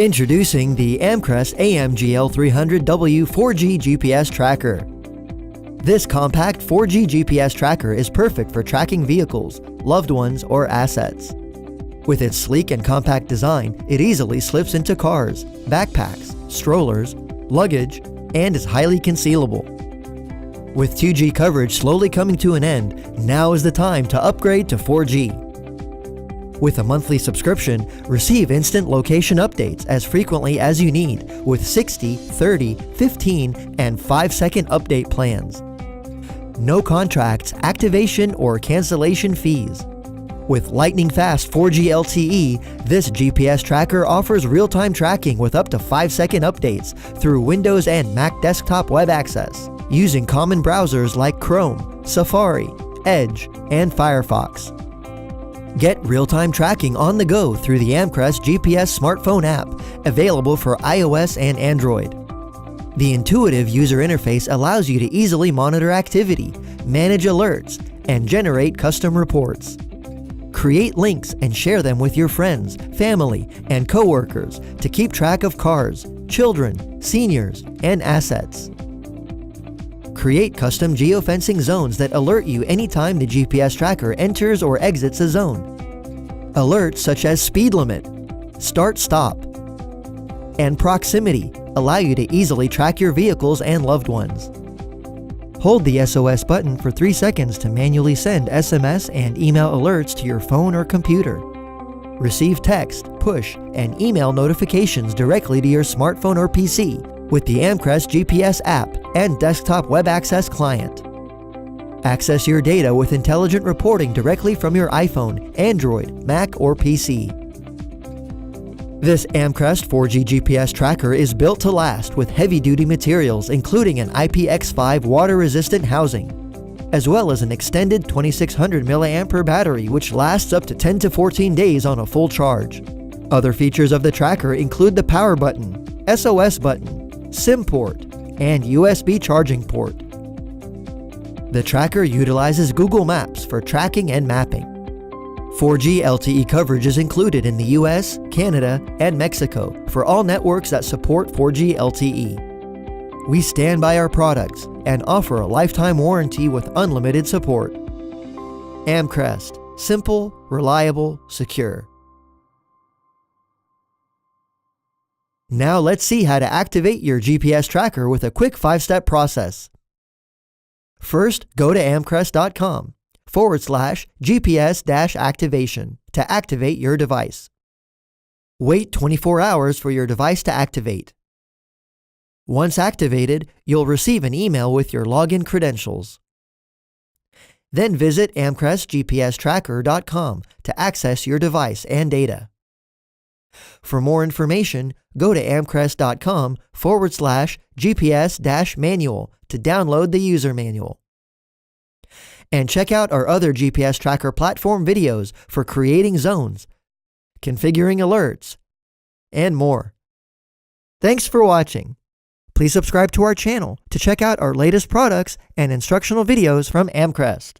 Introducing the Amcrest AM-GL300W 4G GPS tracker. This compact 4G GPS tracker is perfect for tracking vehicles, loved ones, or assets. With its sleek and compact design, it easily slips into cars, backpacks, strollers, luggage, and is highly concealable. With 2G coverage slowly coming to an end, now is the time to upgrade to 4G. With a monthly subscription, receive instant location updates as frequently as you need with 60, 30, 15, and 5-second update plans. No contracts, activation, or cancellation fees. With lightning-fast 4G LTE, this GPS tracker offers real-time tracking with up to 5-second updates through Windows and Mac desktop web access, using common browsers like Chrome, Safari, Edge, and Firefox. Get real-time tracking on the go through the Amcrest GPS smartphone app, available for iOS and Android. The intuitive user interface allows you to easily monitor activity, manage alerts, and generate custom reports. Create links and share them with your friends, family, and coworkers to keep track of cars, children, seniors, and assets. Create custom geofencing zones that alert you anytime the GPS tracker enters or exits a zone. Alerts such as speed limit, start-stop, and proximity allow you to easily track your vehicles and loved ones. Hold the SOS button for 3 seconds to manually send SMS and email alerts to your phone or computer. Receive text, push, and email notifications directly to your smartphone or PC with the Amcrest GPS app and desktop web access client. Access your data with intelligent reporting directly from your iPhone, Android, Mac, or PC. This Amcrest 4G GPS tracker is built to last with heavy-duty materials including an IPX5 water-resistant housing, as well as an extended 2600 mAh battery which lasts up to 10 to 14 days on a full charge. Other features of the tracker include the power button, SOS button, SIM port, and USB charging port. The tracker utilizes Google Maps for tracking and mapping. 4G LTE coverage is included in the US, Canada, and Mexico for all networks that support 4G LTE. We stand by our products and offer a lifetime warranty with unlimited support. Amcrest. Simple, reliable, secure. Now let's see how to activate your GPS tracker with a quick 5-step process. First, go to amcrest.com/GPS-activation to activate your device. Wait 24 hours for your device to activate. Once activated, you'll receive an email with your login credentials. Then visit amcrestgpstracker.com to access your device and data. For more information, go to amcrest.com/GPS-manual to download the user manual. And check out our other GPS tracker platform videos for creating zones, configuring alerts, and more. Thanks for watching. Please subscribe to our channel to check out our latest products and instructional videos from Amcrest.